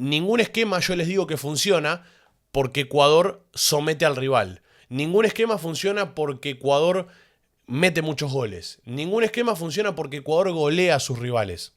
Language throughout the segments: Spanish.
Ningún esquema yo les digo que funciona porque Ecuador somete al rival. Ningún esquema funciona porque Ecuador mete muchos goles. Ningún esquema funciona porque Ecuador golea a sus rivales.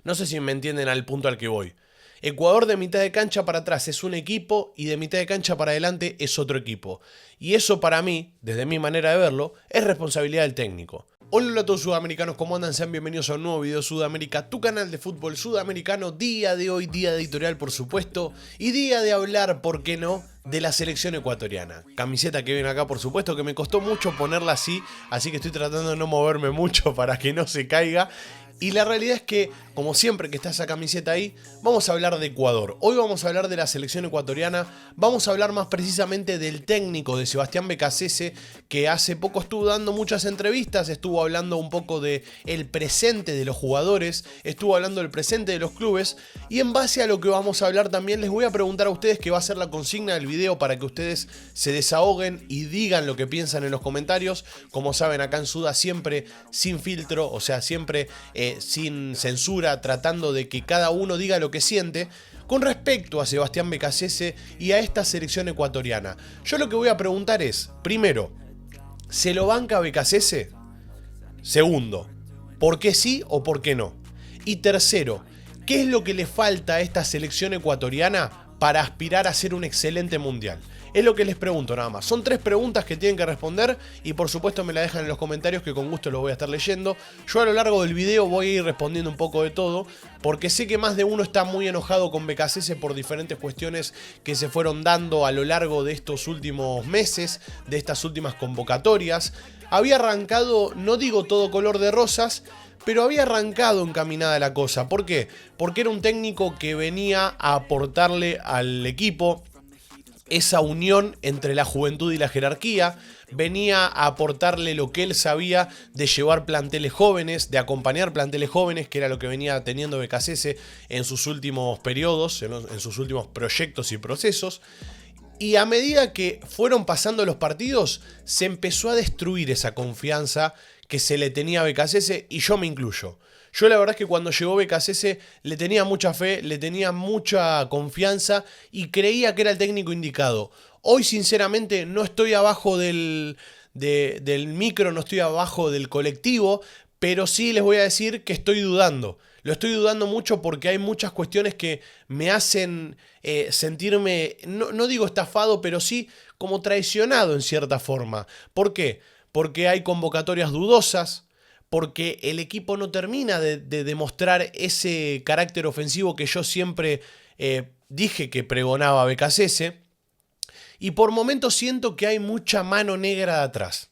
No sé si me entienden al punto al que voy. Ecuador de mitad de cancha para atrás es un equipo y de mitad de cancha para adelante es otro equipo. Y eso para mí, desde mi manera de verlo, es responsabilidad del técnico. Hola a todos sudamericanos, ¿cómo andan? Sean bienvenidos a un nuevo video Sudamérica, tu canal de fútbol sudamericano. Día de hoy, día de editorial por supuesto, y día de hablar, ¿por qué no?, de la selección ecuatoriana. Camiseta que viene acá por supuesto, que me costó mucho ponerla así que estoy tratando de no moverme mucho para que no se caiga. Y la realidad es que, como siempre que está esa camiseta ahí, vamos a hablar de Ecuador. Hoy vamos a hablar de la selección ecuatoriana, vamos a hablar más precisamente del técnico de Sebastián Beccacece, que hace poco estuvo dando muchas entrevistas, estuvo hablando un poco del presente de los jugadores, estuvo hablando del presente de los clubes, y en base a lo que vamos a hablar también les voy a preguntar a ustedes, que va a ser la consigna del video para que ustedes se desahoguen y digan lo que piensan en los comentarios. Como saben, acá en Suda siempre sin filtro, o sea, siempre sin censura, tratando de que cada uno diga lo que siente con respecto a Sebastián Beccacece y a esta selección ecuatoriana. Yo lo que voy a preguntar es, primero, ¿se lo banca Beccacece? Segundo, ¿por qué sí o por qué no? Y tercero, ¿qué es lo que le falta a esta selección ecuatoriana para aspirar a ser un excelente mundial? Es lo que les pregunto nada más. Son 3 preguntas que tienen que responder y por supuesto me la dejan en los comentarios, que con gusto los voy a estar leyendo. Yo a lo largo del video voy a ir respondiendo un poco de todo, porque sé que más de uno está muy enojado con Beccacece por diferentes cuestiones que se fueron dando a lo largo de estos últimos meses, de estas últimas convocatorias. Había arrancado, no digo todo color de rosas, pero había arrancado encaminada la cosa. ¿Por qué? Porque era un técnico que venía a aportarle al equipo esa unión entre la juventud y la jerarquía, venía a aportarle lo que él sabía de llevar planteles jóvenes, de acompañar planteles jóvenes, que era lo que venía teniendo Beccacece en sus últimos periodos, en sus últimos proyectos y procesos. Y a medida que fueron pasando los partidos, se empezó a destruir esa confianza que se le tenía a Beccacece, y yo me incluyo. Yo la verdad es que cuando llegó Beccacece le tenía mucha fe, le tenía mucha confianza y creía que era el técnico indicado. Hoy sinceramente no estoy abajo del micro, no estoy abajo del colectivo, pero sí les voy a decir que estoy dudando. Lo estoy dudando mucho porque hay muchas cuestiones que me hacen sentirme, no digo estafado, pero sí como traicionado en cierta forma. ¿Por qué? Porque hay convocatorias dudosas, porque el equipo no termina de demostrar ese carácter ofensivo que yo siempre dije que pregonaba Beccacece, y por momentos siento que hay mucha mano negra de atrás.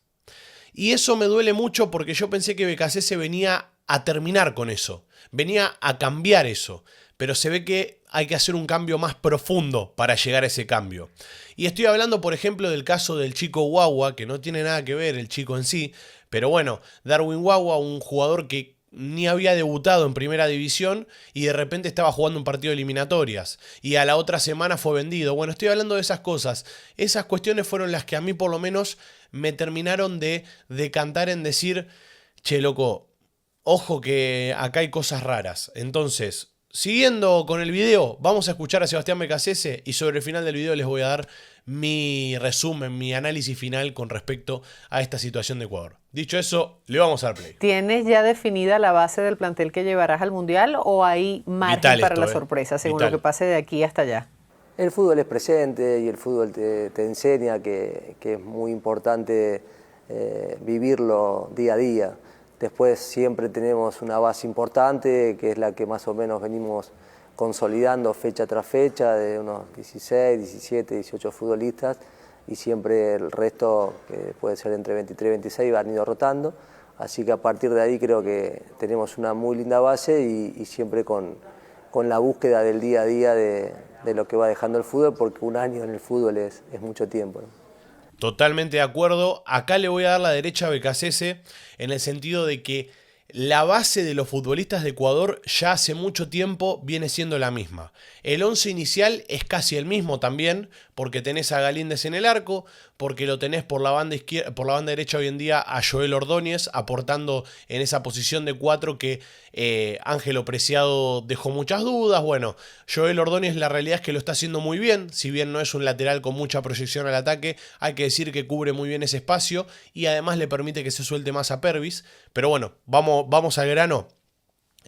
Y eso me duele mucho porque yo pensé que Beccacece venía a terminar con eso, venía a cambiar eso, pero se ve que hay que hacer un cambio más profundo para llegar a ese cambio. Y estoy hablando, por ejemplo, del caso del chico Guagua, que no tiene nada que ver el chico en sí, pero bueno, Darwin Guagua, un jugador que ni había debutado en primera división y de repente estaba jugando un partido de eliminatorias y a la otra semana fue vendido. Bueno, estoy hablando de esas cosas. Esas cuestiones fueron las que a mí por lo menos me terminaron de decantar en decir, che loco, ojo que acá hay cosas raras. Entonces, siguiendo con el video, vamos a escuchar a Sebastián Beccacece y sobre el final del video les voy a dar mi resumen, mi análisis final con respecto a esta situación de Ecuador. Dicho eso, le vamos a dar play. ¿Tienes ya definida la base del plantel que llevarás al Mundial o hay margen para la sorpresa según lo que pase de aquí hasta allá? El fútbol es presente y el fútbol te enseña que es muy importante vivirlo día a día. Después siempre tenemos una base importante, que es la que más o menos venimos consolidando fecha tras fecha, de unos 16, 17, 18 futbolistas, y siempre el resto, que puede ser entre 23 y 26, van ido rotando. Así que a partir de ahí creo que tenemos una muy linda base y siempre con la búsqueda del día a día de lo que va dejando el fútbol, porque un año en el fútbol es mucho tiempo, ¿no? Totalmente de acuerdo. Acá le voy a dar la derecha a Beccacece en el sentido de que la base de los futbolistas de Ecuador ya hace mucho tiempo viene siendo la misma. El 11 inicial es casi el mismo también, porque tenés a Galíndez en el arco, porque lo tenés por la banda izquierda, por la banda derecha hoy en día a Joel Ordóñez, aportando en esa posición de 4 que Ángelo Preciado dejó muchas dudas. Bueno, Joel Ordóñez la realidad es que lo está haciendo muy bien, si bien no es un lateral con mucha proyección al ataque, hay que decir que cubre muy bien ese espacio y además le permite que se suelte más a Pervis. Pero bueno, vamos al grano.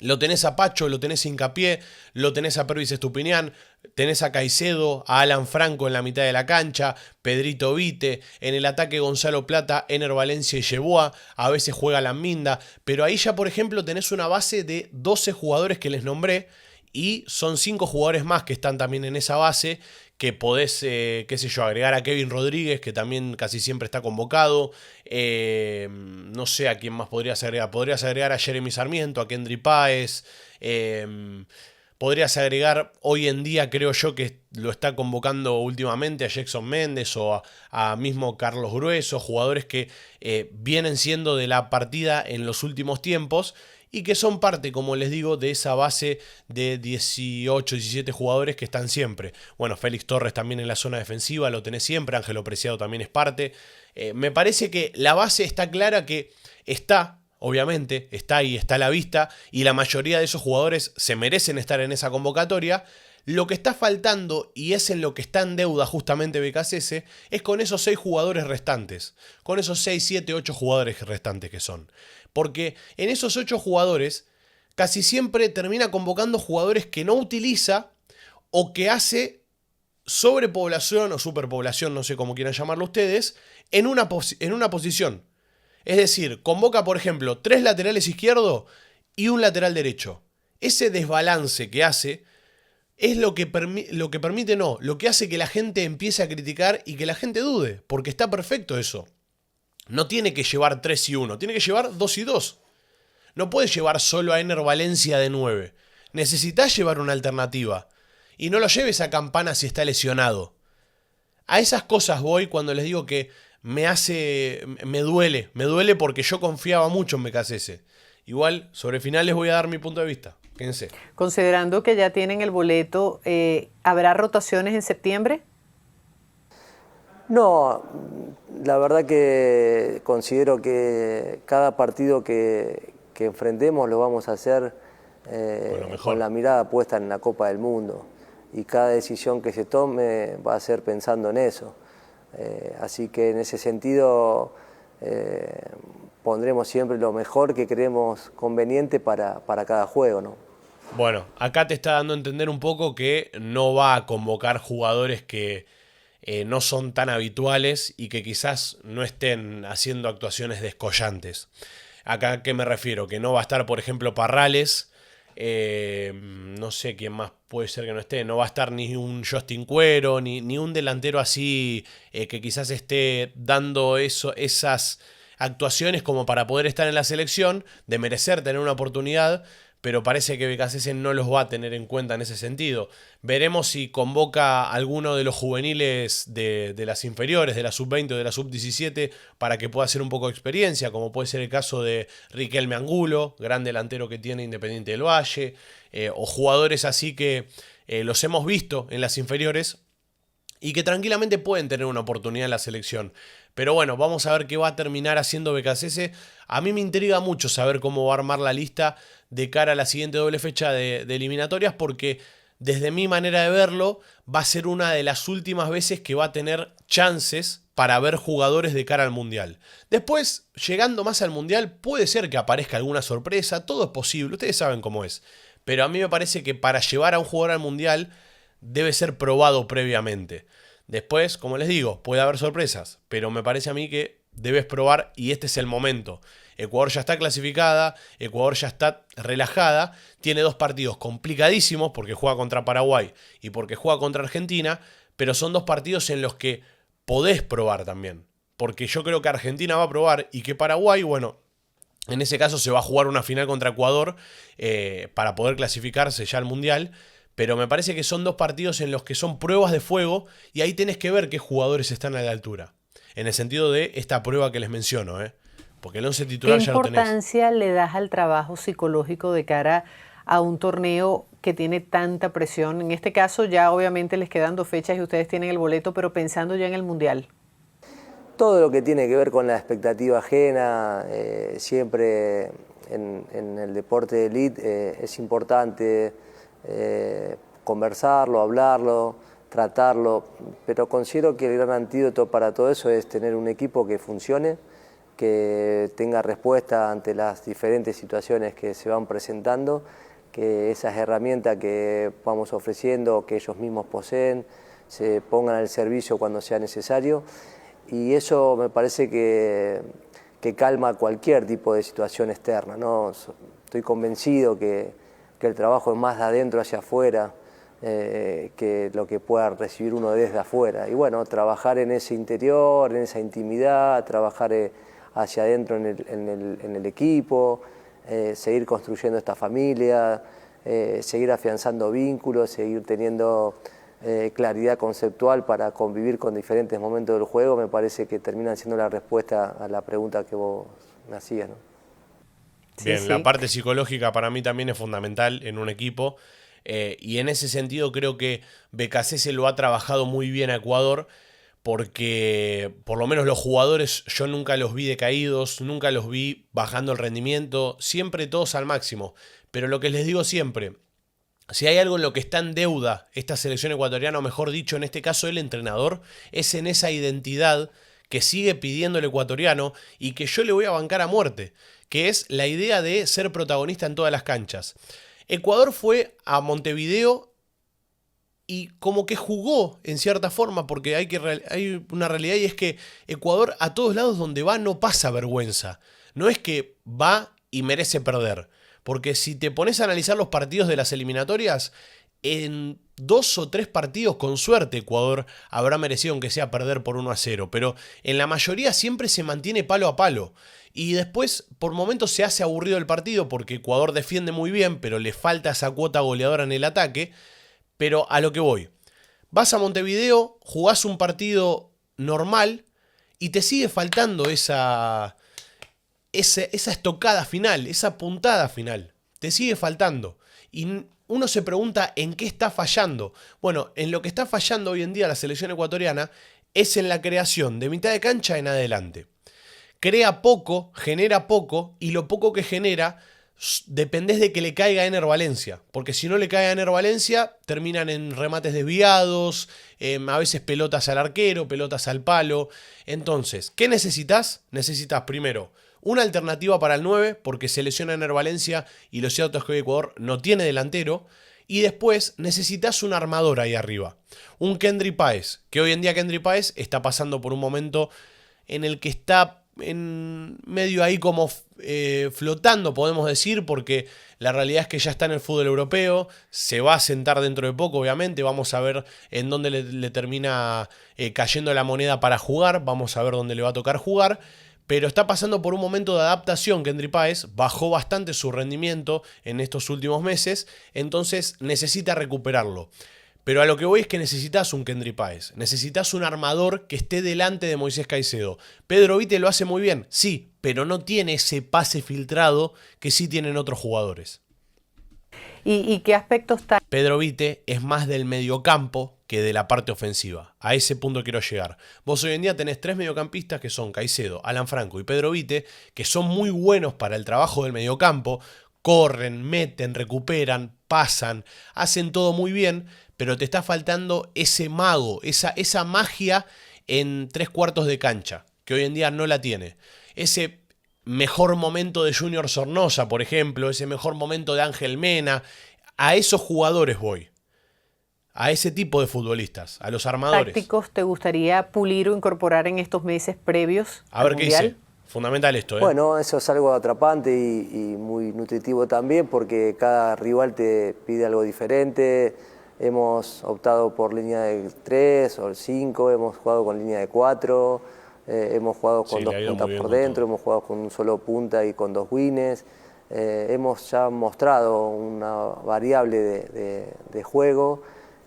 Lo tenés a Pacho, lo tenés a Hincapié, lo tenés a Pervis Estupiñán, tenés a Caicedo, a Alan Franco en la mitad de la cancha, Pedrito Vite, en el ataque Gonzalo Plata, Ener Valencia y Yeboah, a veces juega Laminda, pero ahí ya por ejemplo tenés una base de 12 jugadores que les nombré y son 5 jugadores más que están también en esa base, que podés, qué sé yo, agregar a Kevin Rodríguez, que también casi siempre está convocado. No sé a quién más podrías agregar. Podrías agregar a Jeremy Sarmiento, a Kendry Páez. Podrías agregar, hoy en día creo yo que lo está convocando últimamente a Jackson Méndez o a mismo Carlos Grueso, jugadores que vienen siendo de la partida en los últimos tiempos y que son parte, como les digo, de esa base de 18, 17 jugadores que están siempre. Bueno, Félix Torres también en la zona defensiva, lo tenés siempre, Ángelo Preciado también es parte. Me parece que la base está clara, que está, obviamente, está ahí, está a la vista, y la mayoría de esos jugadores se merecen estar en esa convocatoria. Lo que está faltando, y es en lo que está en deuda justamente BKCS, es con esos 6 jugadores restantes. Con esos 6, 7, 8 jugadores restantes que son. Porque en esos 8 jugadores casi siempre termina convocando jugadores que no utiliza o que hace sobrepoblación o superpoblación, no sé cómo quieran llamarlo ustedes, en una posición. Es decir, convoca, por ejemplo, 3 laterales izquierdos y un lateral derecho. Ese desbalance que hace es lo que permite, lo que hace que la gente empiece a criticar y que la gente dude, porque está perfecto eso. No tiene que llevar 3 y 1, tiene que llevar 2 y 2. No puedes llevar solo a Ener Valencia de 9. Necesitas llevar una alternativa. Y no lo lleves a Campana si está lesionado. A esas cosas voy cuando les digo que me duele porque yo confiaba mucho en BKCS. Igual, sobre final les voy a dar mi punto de vista. Quédense. Considerando que ya tienen el boleto, ¿habrá rotaciones en septiembre? No, la verdad que considero que cada partido que enfrentemos lo vamos a hacer con la mirada puesta en la Copa del Mundo, y cada decisión que se tome va a ser pensando en eso. Así que en ese sentido pondremos siempre lo mejor que creemos conveniente para cada juego, ¿no? Bueno, acá te está dando a entender un poco que no va a convocar jugadores que no son tan habituales y que quizás no estén haciendo actuaciones descollantes. Acá, ¿a qué me refiero? Que no va a estar, por ejemplo, Parrales, no sé quién más puede ser que no esté, no va a estar ni un Justin Cuero, ni un delantero así que quizás esté dando esas actuaciones como para poder estar en la selección, de merecer tener una oportunidad, pero parece que BKCS no los va a tener en cuenta en ese sentido. Veremos si convoca a alguno de los juveniles de las inferiores, de la sub-20 o de la sub-17, para que pueda hacer un poco de experiencia, como puede ser el caso de Riquelme Angulo, gran delantero que tiene Independiente del Valle, o jugadores así que los hemos visto en las inferiores y que tranquilamente pueden tener una oportunidad en la selección. Pero bueno, vamos a ver qué va a terminar haciendo BKCS. A mí me intriga mucho saber cómo va a armar la lista de cara a la siguiente doble fecha de eliminatorias, porque desde mi manera de verlo va a ser una de las últimas veces que va a tener chances para ver jugadores de cara al Mundial. Después, llegando más al Mundial, puede ser que aparezca alguna sorpresa, todo es posible, ustedes saben cómo es. Pero a mí me parece que para llevar a un jugador al Mundial debe ser probado previamente. Después, como les digo, puede haber sorpresas, pero me parece a mí que debes probar y este es el momento. Ecuador ya está clasificada, Ecuador ya está relajada, tiene 2 partidos complicadísimos porque juega contra Paraguay y porque juega contra Argentina, pero son 2 partidos en los que podés probar también, porque yo creo que Argentina va a probar y que Paraguay, bueno, en ese caso se va a jugar una final contra Ecuador para poder clasificarse ya al Mundial. Pero me parece que son 2 partidos en los que son pruebas de fuego y ahí tenés que ver qué jugadores están a la altura. En el sentido de esta prueba que les menciono, porque el 11 titular ya lo tenés. ¿Qué importancia le das al trabajo psicológico de cara a un torneo que tiene tanta presión? En este caso ya obviamente les quedan 2 fechas y ustedes tienen el boleto, pero pensando ya en el Mundial. todo lo que tiene que ver con la expectativa ajena, siempre en el deporte de élite es importante conversarlo, hablarlo, tratarlo, pero considero que el gran antídoto para todo eso es tener un equipo que funcione, que tenga respuesta ante las diferentes situaciones que se van presentando, que esas herramientas que vamos ofreciendo, que ellos mismos poseen, se pongan al servicio cuando sea necesario, y eso me parece que calma cualquier tipo de situación externa, ¿no? Estoy convencido que el trabajo es más de adentro hacia afuera, que lo que pueda recibir uno desde afuera. Y bueno, trabajar en ese interior, en esa intimidad, trabajar hacia adentro en el equipo, seguir construyendo esta familia, seguir afianzando vínculos, seguir teniendo claridad conceptual para convivir con diferentes momentos del juego, me parece que terminan siendo la respuesta a la pregunta que vos me hacías, ¿no? Bien, sí. La parte psicológica para mí también es fundamental en un equipo, y en ese sentido creo que Becasese lo ha trabajado muy bien a Ecuador, porque por lo menos los jugadores yo nunca los vi decaídos, nunca los vi bajando el rendimiento, siempre todos al máximo. Pero lo que les digo siempre, si hay algo en lo que está en deuda esta selección ecuatoriana, o mejor dicho, en este caso el entrenador, es en esa identidad que sigue pidiendo el ecuatoriano y que yo le voy a bancar a muerte, que es la idea de ser protagonista en todas las canchas. Ecuador fue a Montevideo y como que jugó en cierta forma, porque hay una realidad, y es que Ecuador a todos lados donde va no pasa vergüenza. No es que va y merece perder. Porque si te pones a analizar los partidos de las eliminatorias, en 2 o 3 partidos con suerte Ecuador habrá merecido aunque sea perder por 1-0. Pero en la mayoría siempre se mantiene palo a palo. Y después por momentos se hace aburrido el partido porque Ecuador defiende muy bien, pero le falta esa cuota goleadora en el ataque. Pero a lo que voy, vas a Montevideo, jugás un partido normal y te sigue faltando esa estocada final, esa puntada final. Te sigue faltando. Y uno se pregunta en qué está fallando. Bueno, en lo que está fallando hoy en día la selección ecuatoriana es en la creación de mitad de cancha en adelante. Crea poco, genera poco, y lo poco que genera dependés de que le caiga a Ener Valencia, porque si no le cae a Ener Valencia terminan en remates desviados, a veces pelotas al arquero, pelotas al palo. Entonces, ¿qué necesitas? Necesitas primero una alternativa para el 9, porque se lesiona Ener Valencia y lo cierto es que hoy Ecuador no tiene delantero. Y después necesitas un armador ahí arriba, un Kendry Páez, que hoy en día Kendry Páez está pasando por un momento en el que está en medio ahí como flotando, podemos decir, porque la realidad es que ya está en el fútbol europeo, se va a sentar dentro de poco, obviamente, vamos a ver en dónde le termina cayendo la moneda para jugar, vamos a ver dónde le va a tocar jugar, pero está pasando por un momento de adaptación. Kendry Páez bajó bastante su rendimiento en estos últimos meses, entonces necesita recuperarlo. Pero a lo que voy es que necesitas un Kendry Páez, necesitas un armador que esté delante de Moisés Caicedo. Pedro Vite lo hace muy bien, sí, pero no tiene ese pase filtrado que sí tienen otros jugadores. ¿Y qué aspectos está? Pedro Vite es más del mediocampo que de la parte ofensiva. A ese punto quiero llegar. Vos hoy en día tenés 3 mediocampistas que son Caicedo, Alan Franco y Pedro Vite, que son muy buenos para el trabajo del mediocampo. Corren, meten, recuperan, pasan, hacen todo muy bien, pero te está faltando ese mago, esa magia en 3/4 de cancha, que hoy en día no la tiene. Ese mejor momento de Junior Sornosa, por ejemplo, ese mejor momento de Ángel Mena, a esos jugadores voy. A ese tipo de futbolistas, a los armadores. ¿Tácticos te gustaría pulir o incorporar en estos meses previos al Mundial? A ver qué hice. Fundamental esto, ¿eh? Bueno, eso es algo atrapante y muy nutritivo también, porque cada rival te pide algo diferente. Hemos optado por línea de 3 o 5, hemos jugado con línea de 4, hemos jugado con 2 puntas por dentro, hemos jugado con un solo punta y con 2 wings. Hemos ya mostrado una variable de juego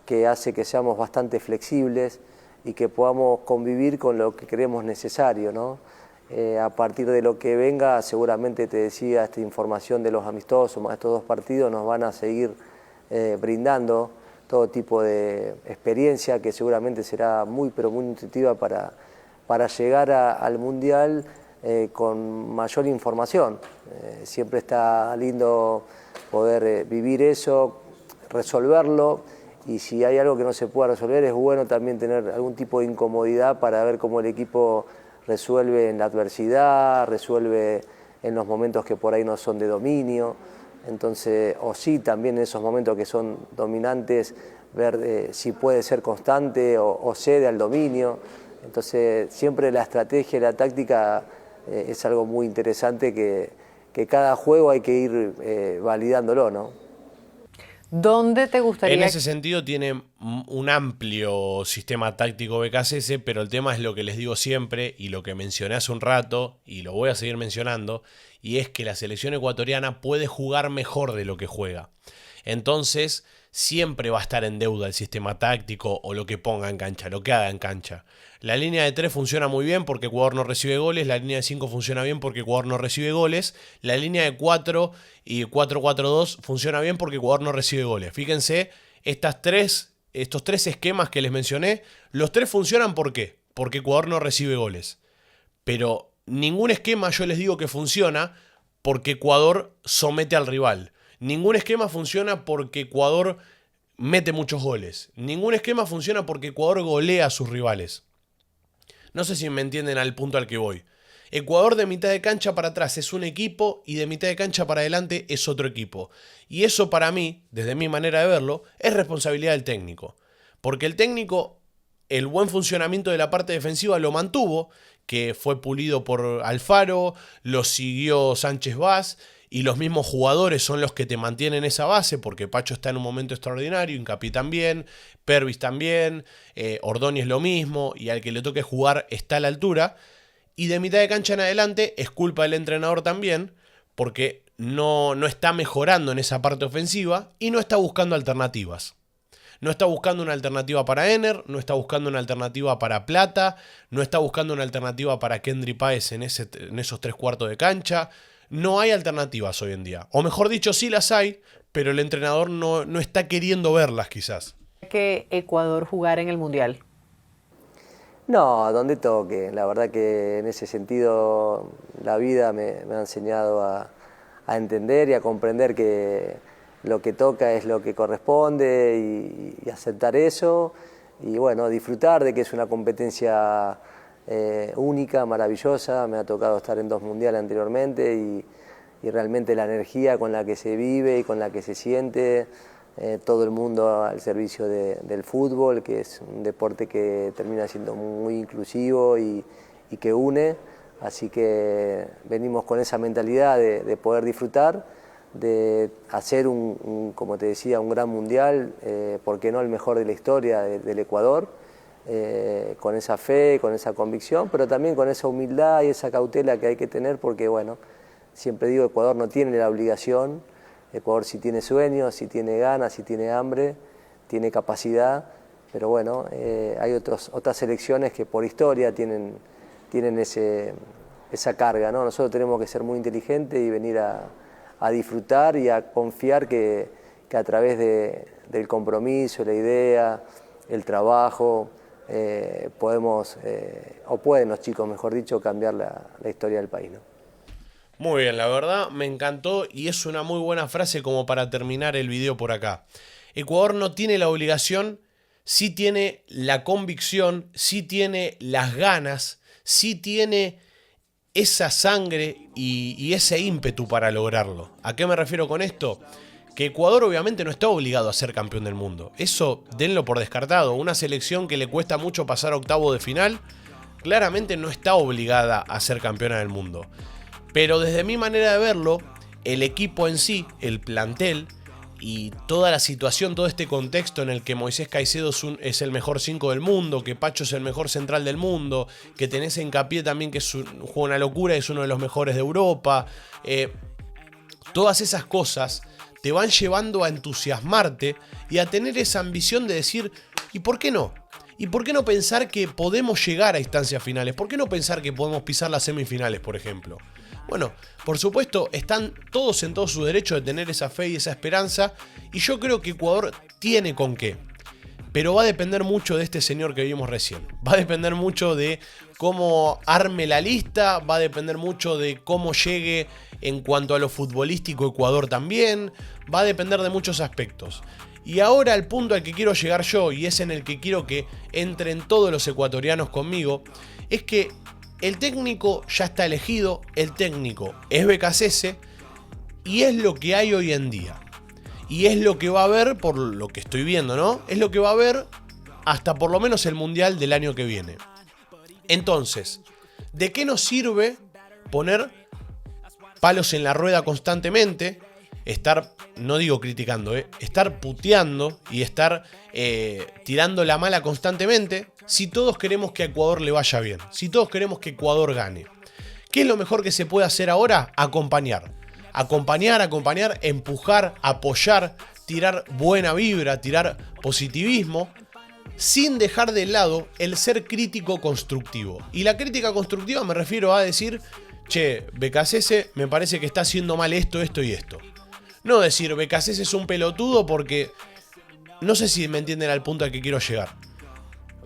que hace que seamos bastante flexibles y que podamos convivir con lo que creemos necesario, ¿no? A partir de lo que venga, seguramente te decía, esta información de los amistosos, más estos 2 partidos, nos van a seguir brindando todo tipo de experiencia que seguramente será muy, pero muy nutritiva para para llegar al Mundial con mayor información. Siempre está lindo poder vivir eso, resolverlo, y si hay algo que no se pueda resolver es bueno también tener algún tipo de incomodidad para ver cómo el equipo resuelve en la adversidad, resuelve en los momentos que por ahí no son de dominio. Entonces, o sí, también en esos momentos que son dominantes, ver si puede ser constante o cede al dominio. Entonces, siempre la estrategia y la táctica es algo muy interesante que cada juego hay que ir validándolo, ¿no? ¿Dónde te gustaría? En ese sentido tiene un amplio sistema táctico BKSS, pero el tema es lo que les digo siempre y lo que mencioné hace un rato y lo voy a seguir mencionando, y es que la selección ecuatoriana puede jugar mejor de lo que juega. Entonces siempre va a estar en deuda el sistema táctico o lo que ponga en cancha, lo que haga en cancha. La línea de 3 funciona muy bien porque Ecuador no recibe goles, la línea de 5 funciona bien porque Ecuador no recibe goles, la línea de 4 y 4-4-2 funciona bien porque Ecuador no recibe goles. Fíjense, estos tres esquemas que les mencioné, los tres funcionan ¿por qué? Porque Ecuador no recibe goles. Pero ningún esquema yo les digo que funciona porque Ecuador somete al rival. Ningún esquema funciona porque Ecuador mete muchos goles. Ningún esquema funciona porque Ecuador golea a sus rivales. No sé si me entienden al punto al que voy. Ecuador de mitad de cancha para atrás es un equipo y de mitad de cancha para adelante es otro equipo. Y eso para mí, desde mi manera de verlo, es responsabilidad del técnico. Porque el técnico, el buen funcionamiento de la parte defensiva lo mantuvo, que fue pulido por Alfaro, lo siguió Sánchez Vaz, y los mismos jugadores son los que te mantienen esa base, porque Pacho está en un momento extraordinario, Hincapié también, Pervis también, Ordóñez lo mismo, y al que le toque jugar está a la altura. Y de mitad de cancha en adelante es culpa del entrenador también, porque no está mejorando en esa parte ofensiva y no está buscando alternativas. No está buscando una alternativa para Ener, no está buscando una alternativa para Plata, no está buscando una alternativa para Kendry Páez en esos 3/4 de cancha. No hay alternativas hoy en día. O mejor dicho, sí las hay, pero el entrenador no está queriendo verlas quizás. ¿Que Ecuador jugar en el Mundial? No, a donde toque. La verdad que en ese sentido la vida me ha enseñado a entender y a comprender que lo que toca es lo que corresponde y aceptar eso. Y bueno, disfrutar de que es una competencia única, maravillosa. Me ha tocado estar en 2 mundiales anteriormente y realmente la energía con la que se vive y con la que se siente, todo el mundo al servicio del fútbol, que es un deporte que termina siendo muy inclusivo y que une. Así que venimos con esa mentalidad de poder disfrutar, de hacer como te decía, un gran mundial, ¿por qué no el mejor de la historia del Ecuador? Con esa fe, con esa convicción, pero también con esa humildad y esa cautela que hay que tener, porque bueno, siempre digo, Ecuador no tiene la obligación. Ecuador sí tiene sueños, sí tiene ganas, sí tiene hambre, tiene capacidad, pero bueno, hay otras selecciones que por historia tienen esa carga, ¿no? Nosotros tenemos que ser muy inteligentes y venir a disfrutar y a confiar que a través del compromiso, la idea, el trabajo, podemos, o pueden los chicos, mejor dicho, cambiar la historia del país, ¿no? Muy bien, la verdad me encantó y es una muy buena frase como para terminar el video por acá. Ecuador no tiene la obligación, sí tiene la convicción, sí tiene las ganas, sí tiene esa sangre y ese ímpetu para lograrlo. ¿A qué me refiero con esto? Que Ecuador obviamente no está obligado a ser campeón del mundo. Eso denlo por descartado. Una selección que le cuesta mucho pasar a octavo de final, claramente no está obligada a ser campeona del mundo. Pero desde mi manera de verlo, el equipo en sí, el plantel y toda la situación, todo este contexto en el que Moisés Caicedo es el mejor 5 del mundo, que Pacho es el mejor central del mundo, que tenés a Hincapié también que juega una locura y es uno de los mejores de Europa, todas esas cosas te van llevando a entusiasmarte y a tener esa ambición de decir, ¿y por qué no? ¿Y por qué no pensar que podemos llegar a instancias finales? ¿Por qué no pensar que podemos pisar las semifinales, por ejemplo? Bueno, por supuesto, están todos en todo su derecho de tener esa fe y esa esperanza, y yo creo que Ecuador tiene con qué. pero va a depender mucho de este señor que vimos recién. Va a depender mucho de cómo arme la lista, va a depender mucho de cómo llegue en cuanto a lo futbolístico Ecuador también, va a depender de muchos aspectos. Y ahora el punto al que quiero llegar yo, y es en el que quiero que entren todos los ecuatorianos conmigo, es que el técnico ya está elegido, el técnico es Beccacece, y es lo que hay hoy en día. Y es lo que va a haber, por lo que estoy viendo, ¿no? Es lo que va a haber hasta por lo menos el Mundial del año que viene. Entonces, ¿de qué nos sirve poner palos en la rueda constantemente? Estar, no digo criticando, estar puteando y estar tirando la mala constantemente, si todos queremos que a Ecuador le vaya bien, si todos queremos que Ecuador gane. ¿Qué es lo mejor que se puede hacer ahora? Acompañar, empujar, apoyar, tirar buena vibra, tirar positivismo, sin dejar de lado el ser crítico constructivo. Y la crítica constructiva me refiero a decir, che, Beccacece me parece que está haciendo mal esto, esto y esto. No decir, Beccacece es un pelotudo porque... No sé si me entienden al punto al que quiero llegar.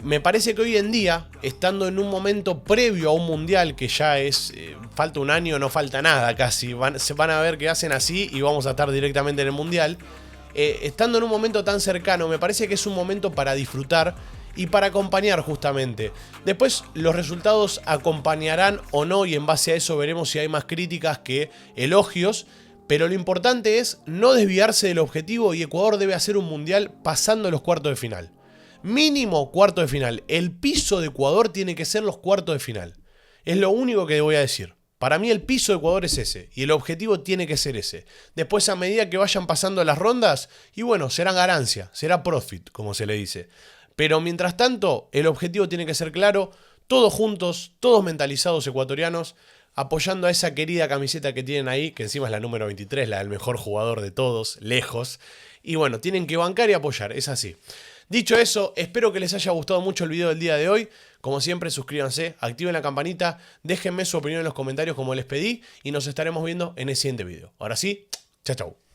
Me parece que hoy en día, estando en un momento previo a un mundial, que ya es... falta un año, no falta nada casi. Se van a ver que hacen así y vamos a estar directamente en el mundial. Estando en un momento tan cercano, me parece que es un momento para disfrutar y para acompañar justamente. Después los resultados acompañarán o no, y en base a eso veremos si hay más críticas que elogios. Pero lo importante es no desviarse del objetivo, y Ecuador debe hacer un mundial pasando los cuartos de final. Mínimo cuartos de final. El piso de Ecuador tiene que ser los cuartos de final. Es lo único que voy a decir. Para mí el piso de Ecuador es ese, y el objetivo tiene que ser ese. Después, a medida que vayan pasando las rondas, y bueno, será ganancia, será profit, como se le dice. Pero mientras tanto, el objetivo tiene que ser claro, todos juntos, todos mentalizados ecuatorianos, apoyando a esa querida camiseta que tienen ahí, que encima es la número 23, la del mejor jugador de todos, lejos. Y bueno, tienen que bancar y apoyar, es así. Dicho eso, espero que les haya gustado mucho el video del día de hoy. Como siempre, suscríbanse, activen la campanita, déjenme su opinión en los comentarios como les pedí, y nos estaremos viendo en el siguiente video. Ahora sí, chao, chao.